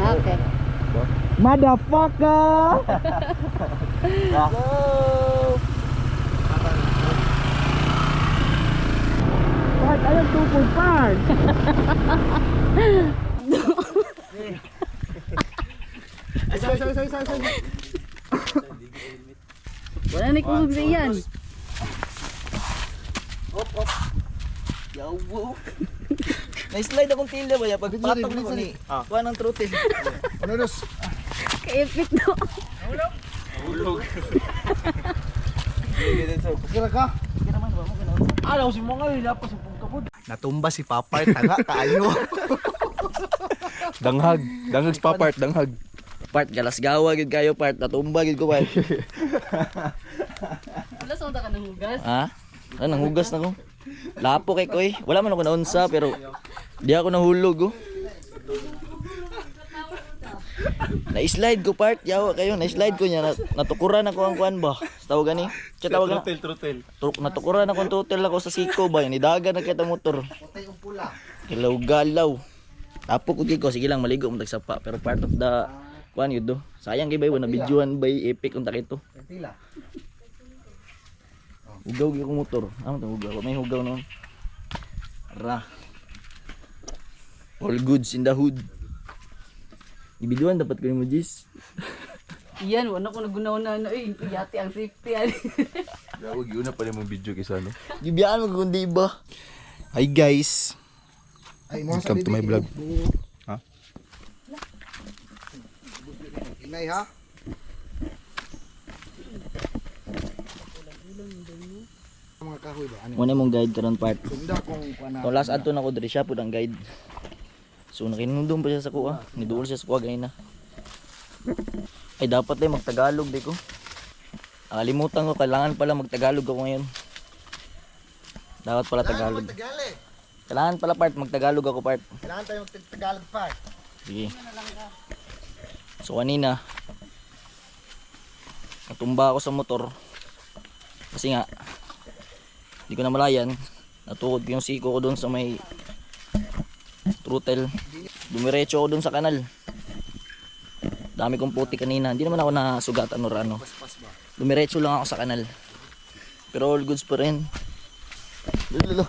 Okay. Motherfucker! Part, ayaw tupol, part! Ay, Wala na kusog sa iyan. Op. Yawo. Na-slide akong tila ba ya pag patong ko ni. Kuha ng throttle. Ano dos? Ka-epic no. Hulog. Kira ka? Alaw si mga lapas sa pagkapod. Natumba si Papart, tanga kayo. Danghag si Papart, danghag. Part galas gawa gid kayo part natumba gid ko part. Wala sa ka ng hugas. Ha? Ano nanghugas na ko? Lapo kay koy. Wala man ako naunsa pero di ako nahulog oh. Na-slide ko part, yawa kayo, na-slide ko niya, natukuran ako ang kuan ba? Tawag gani? Siya tawag na? Throttle. Natukuran ako ang throttle ako sa siko ba? Nidagan na kita motor. Hilaw galaw. Tapo ko gid ko, sige lang maligo mo tagsapa. Pero part of the kuan yun do. Sayang kay bay, na videoan bay epic unta kito. Hugaw gyud ko motor. Ano to hugaw? May hugaw noon. Ra. All goods in the hood. Ibiduan dapat ko ni mo Jis. Iyan, wala ko nagunaw na ano eh. Yati ang safety yan. Huwag yun na pala mong video kaysa ano. Gibiyaan mo kundi ba? Hi guys. Ay, Welcome to my vlog. Ha? Inay ha? Mga kahoy ba? Ano? Muna mong guide karon part. Sunda kung kuana. So last adto na ko diri siya pud ang guide. So nakinundom pa siya sa kuha. Niduol siya sa kuha ganina. Ay dapat ay magtagalog di ko. Limutan ko kailangan pala magtagalog ako ngayon. Dapat pala Tagalog. Kailangan pala part magtagalog ako part. Kailangan tayong Tagalog part. Sige. So kanina natumba ako sa motor. Kasi nga hindi ko na malayan. Natukod ko yung siko ko doon sa may throttle. Dumiretso ako doon sa kanal. Dami kong puti kanina. Hindi naman ako nasugatan or ano. Dumiretso lang ako sa kanal. Pero all goods pa rin. Lalo.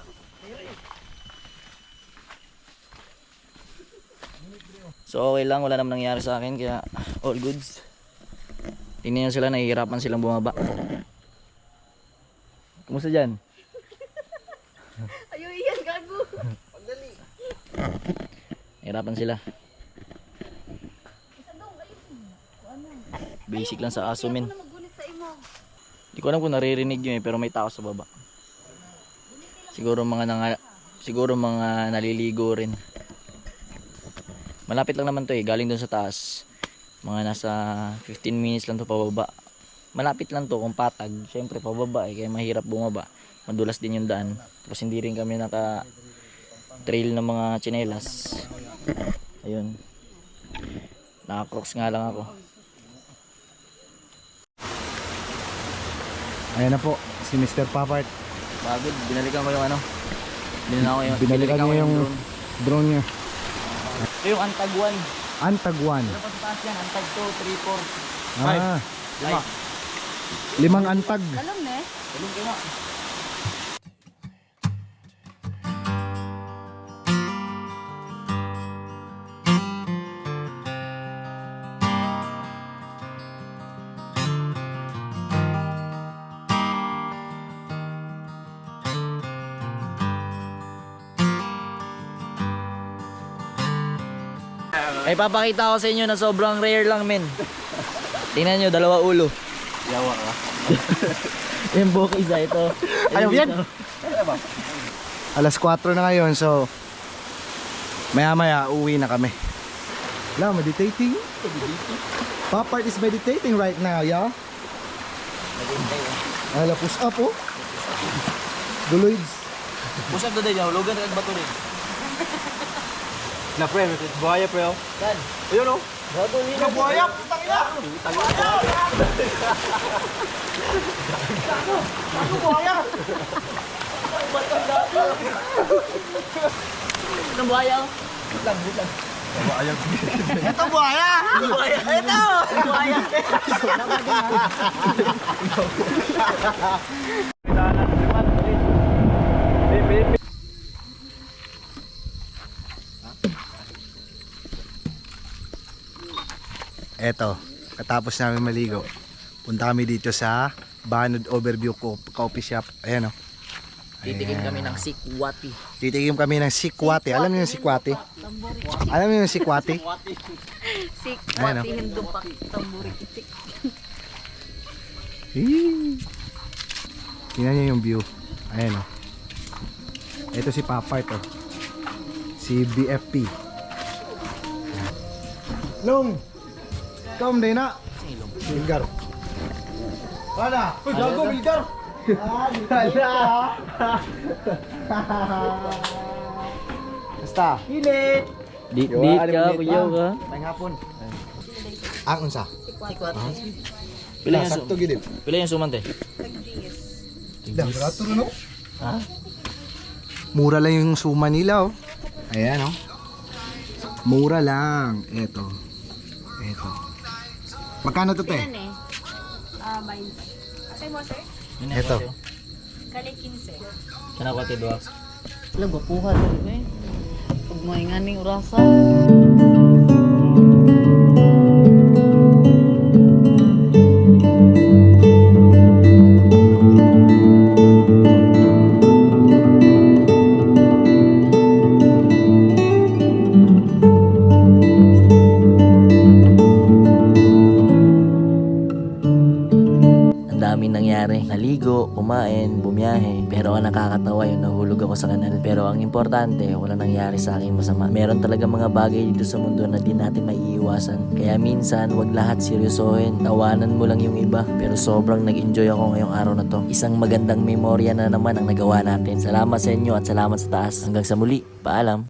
So okay lang, wala namang nangyari sa akin kaya all goods. Tingnan nyo sila, nahihirapan silang bumaba. Kumusta dyan? Ayaw iyan, gago. Nahihirapan sila. Basic lang sa aso min. Hindi ko alam kung naririnig nyo pero may tao sa baba. Siguro mga naliligo rin. Malapit lang naman to eh, galing dun sa taas. Mga nasa 15 minutes lang to pababa. Malapit lang to kung patag. Syempre pababa eh, kaya mahirap bumaba. Madulas din yung daan. Tapos hindi rin kami naka trail ng mga tsinelas. Ayun. Naka-crocs nga lang ako. Ayan na po, si Mr. Papart. Pagod, binalikan ko yung ano. Binalikan niya yung drone niya. Ito yung Antag 1. Antag 1. Ano pa sa taas yan? Antag 2, 3, 4. 5. Limang antag. Alam na eh. Tulong kayo nga. Ay papakita ko sa inyo na sobrang rare lang men. Tingnan nyo, dalawa ulo. Yawa ka. Yung buhok isa ito. Ayaw yan. Alas 4 na ngayon, so maya maya uwi na kami. Wala, meditating. Papart is meditating right now, yeah? Ala, push up oh. Duloids. Pusap doon din, hulugan na bato rin. Na pre, buhaya pre. Saan? Ayun oh. Bato rin. Buhaya, putang ina. Ako buhaya. Anong buhaya? Lang. Ito buhaya! Ito! Buhaya! Eto, katapos namin maligo, punta kami dito sa Banod Overview Coffee Shop. Ayan o. Titikim kami ng sikwati. Titikim kami ng sikwati. Alam niyo yung sikwati? Alam niyo yung sikwati? Ayan, Sikwati, hindupak, tamburi, itik. Tingnan niyo yung view. Ayan o. Ito si Papa ito. Si BFP. Long! Tom, day na. Bilgar. Wala. Uy, gago, Bilgar. Wala. Basta. Hilit. Dit ka, kuyaw ka. May hapon. Ang unsa? Pila yung Sakto gid. Pila yung sumante? Dah, barato no? Ha? Mura lang yung suma nila oh. Ayan oh. Mura lang. Ito. Magkano to te? Yan eh. 20. Asay mo, sir? Eto. Kali 15. Kana ko tidwa. Wala, bapuha talaga eh. Pag may nga ning urasa. Nangyari. Naligo, kumain, bumiyahe. Pero ang nakakatawa yung nahulog ako sa kanal. Pero ang importante, wala nangyari sa akin masama. Meron talaga mga bagay dito sa mundo na di natin maiiwasan. Kaya minsan, wag lahat seryosohin. Tawanan mo lang yung iba. Pero sobrang nag-enjoy ako ngayong araw na to. Isang magandang memorya na naman ang nagawa natin. Salamat sa inyo at salamat sa taas. Hanggang sa muli. Paalam.